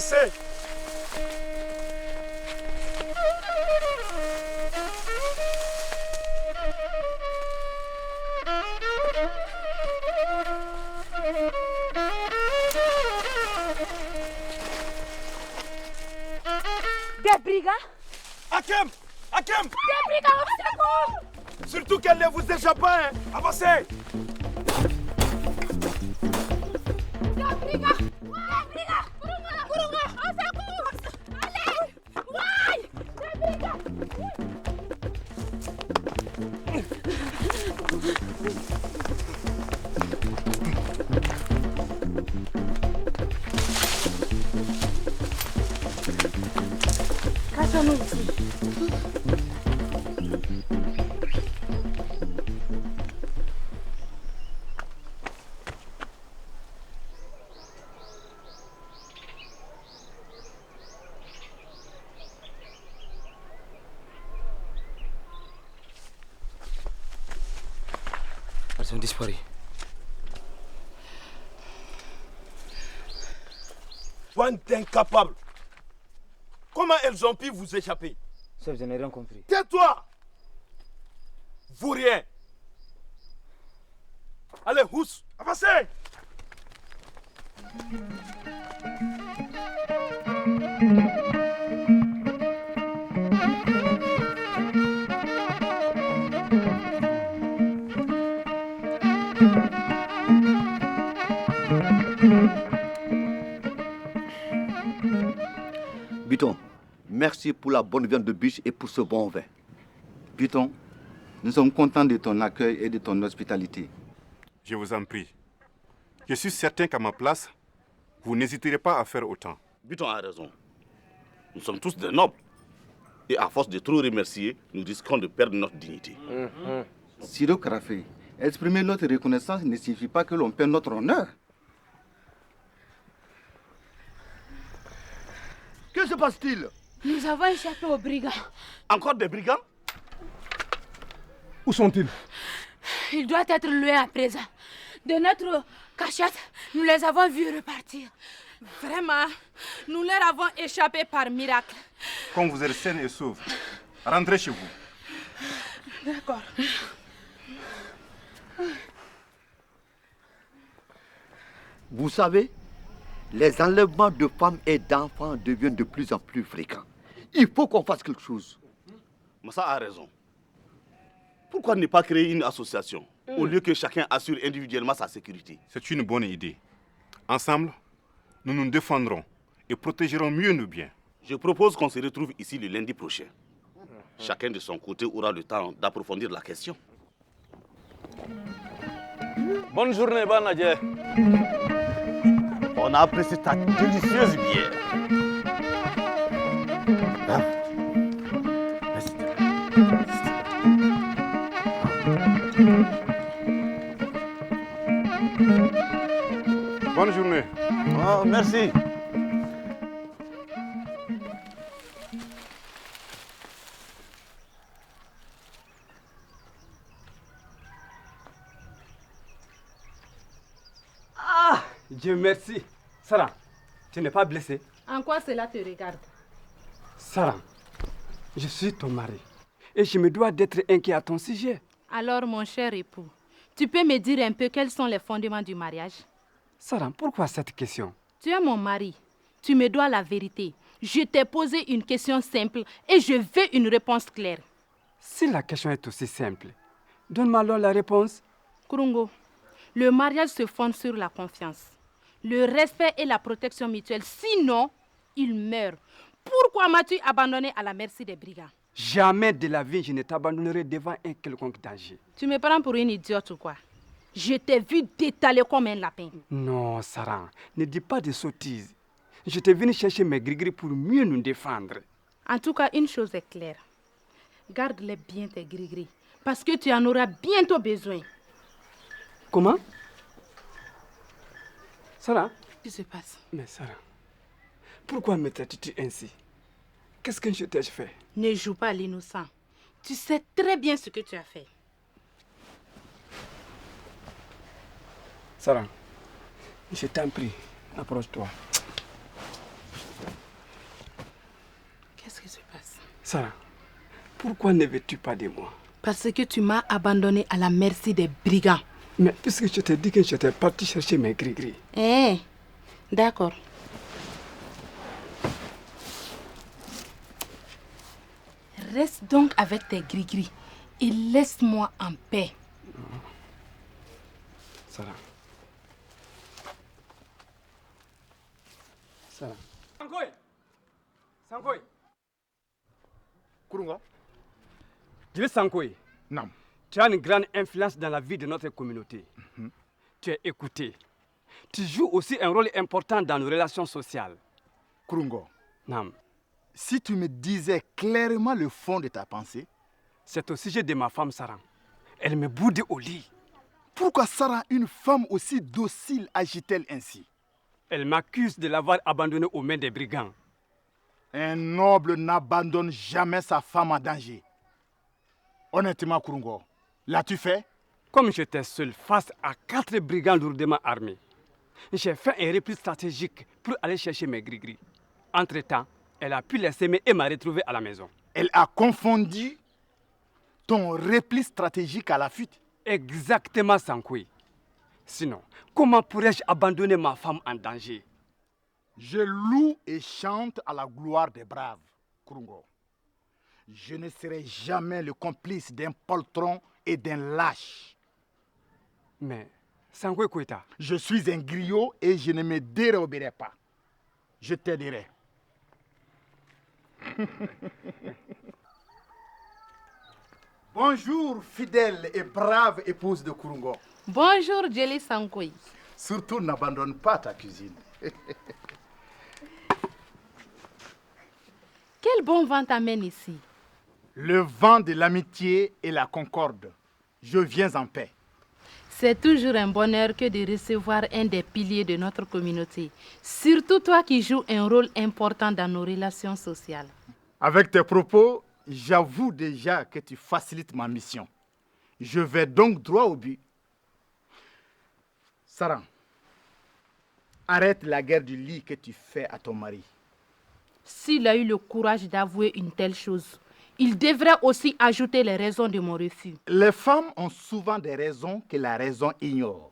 Avancez. Des brigands? Hakem! Hakem! Des brigands au secours! Surtout qu'elle ne vous échappe pas, hein. Avancez! Des brigands! Des brigands! Kurunga! Au secours! Allez! Ouais! Des brigands! Cachons-nous ici. Elles ont disparu. Bande d'incapables. Comment elles ont pu vous échapper? Chef, je n'ai rien compris. Tais-toi! Vous rien. Allez, Hous, avancez! Biton, merci pour la bonne viande de biche et pour ce bon vin. Biton, nous sommes contents de ton accueil et de ton hospitalité. Je vous en prie. Je suis certain qu'à ma place, vous n'hésiterez pas à faire autant. Biton a raison. Nous sommes tous des nobles. Et à force de trop remercier, nous risquons de perdre notre dignité. Siro Karafé, exprimer notre reconnaissance ne signifie pas que l'on perd notre honneur. Que se passe-t-il? Nous avons échappé aux brigands. Encore des brigands? Où sont-ils? Il doit être loin à présent. De notre cachette, nous les avons vus repartir. Vraiment, nous leur avons échappé par miracle. Comme vous êtes saine et sauve, rentrez chez vous. D'accord. Vous savez, les enlèvements de femmes et d'enfants deviennent de plus en plus fréquents. Il faut qu'on fasse quelque chose. Massa a raison. Pourquoi ne pas créer une association au lieu que chacun assure individuellement sa sécurité? C'est une bonne idée. Ensemble, nous nous défendrons et protégerons mieux nos biens. Je propose qu'on se retrouve ici le lundi prochain. Chacun de son côté aura le temps d'approfondir la question. Bonne journée, Banadje. On a apprécié ta délicieuse bière. Merci. Bonne journée. Oh, merci. Ah, Dieu merci. Sarah, tu n'es pas blessée? En quoi cela te regarde? Sarah, je suis ton mari et je me dois d'être inquiet à ton sujet. Alors, mon cher époux, tu peux me dire un peu quels sont les fondements du mariage? Sarah, pourquoi cette question? Tu es mon mari. Tu me dois la vérité. Je t'ai posé une question simple et je veux une réponse claire. Si la question est aussi simple, donne-moi alors la réponse. Kurungo, le mariage se fonde sur la confiance, le respect et la protection mutuelle. Sinon, il meurt. Pourquoi m'as-tu abandonné à la merci des brigands? Jamais de la vie je ne t'abandonnerai devant un quelconque danger. Tu me prends pour une idiote ou quoi? Je t'ai vu t'étaler comme un lapin. Non, Sarah, ne dis pas de sottises. Je t'ai venu chercher mes gris-gris pour mieux nous défendre. En tout cas, une chose est claire. Garde-les bien tes gris-gris, parce que tu en auras bientôt besoin. Comment? Sarah? Qu'est-ce qui se passe? Mais Sarah, pourquoi me traites-tu ainsi? Qu'est-ce que je t'ai fait? Ne joue pas à l'innocent. Tu sais très bien ce que tu as fait. Sarah, je t'en prie, approche-toi. Sarah, pourquoi ne veux-tu pas de moi? Parce que tu m'as abandonné à la merci des brigands. Mais puisque je t'ai dit que j'étais parti chercher mes gris-gris. D'accord. Reste donc avec tes gris-gris et laisse-moi en paix. Sarah. Sarah. Sankoy! Sankoy! Kurunga? Jili Sankoy. Non. Tu as une grande influence dans la vie de notre communauté. Tu es écouté. Tu joues aussi un rôle important dans nos relations sociales. Kurungo, Nam, si tu me disais clairement le fond de ta pensée, c'est au sujet de ma femme Sarah. Elle me boude au lit. pourquoi Sarah, une femme aussi docile, agit-elle ainsi? Elle m'accuse de l'avoir abandonnée aux mains des brigands. Un noble n'abandonne jamais sa femme en danger. Honnêtement, Kurungo, l'as-tu fait? Comme j'étais seul face à 4 brigands lourdement armés, j'ai fait un repli stratégique pour aller chercher mes gris-gris. Entre-temps, elle a pu les semer et m'a retrouvé à la maison. Elle a confondu ton repli stratégique à la fuite. Exactement, Sankoy. Sinon, comment pourrais-je abandonner ma femme en danger? Je loue et chante à la gloire des braves, Kurungo. Je ne serai jamais le complice d'un poltron et d'un lâche. Mais, Sankoy Koita, Je suis un griot et je ne me déroberai pas. Je t'aiderai. Bonjour, fidèle et brave épouse de Kurungo. Bonjour, Jeli Sankoy. Surtout, n'abandonne pas ta cuisine. Quel bon vent t'amène ici? Le vent de l'amitié et la concorde. Je viens en paix. C'est toujours un bonheur que de recevoir un des piliers de notre communauté. Surtout toi qui joues un rôle important dans nos relations sociales. Avec tes propos, j'avoue déjà que tu facilites ma mission. Je vais donc droit au but. Sarah, arrête la guerre du lit que tu fais à ton mari. S'il a eu le courage d'avouer une telle chose, il devrait aussi ajouter les raisons de mon refus. Les femmes ont souvent des raisons que la raison ignore.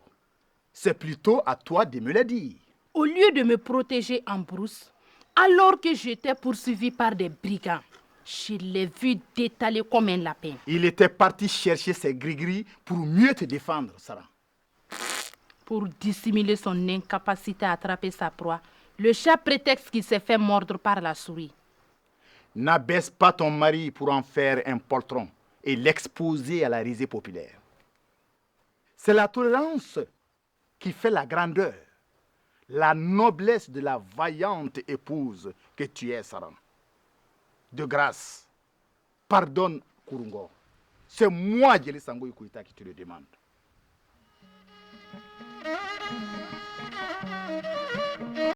C'est plutôt à toi de me les dire. Au lieu de me protéger en brousse, alors que j'étais poursuivi par des brigands, je l'ai vu détaler comme un lapin. Il était parti chercher ses gris-gris pour mieux te défendre, Sarah. Pour dissimuler son incapacité à attraper sa proie, le chat prétexte qu'il s'est fait mordre par la souris. N'abaisse pas ton mari pour en faire un poltron et l'exposer à la risée populaire. C'est la tolérance qui fait la grandeur, la noblesse de la vaillante épouse que tu es, Sarah. De grâce, pardonne Kurungo. C'est moi, Jeli Sankoy Koita, qui te le demande.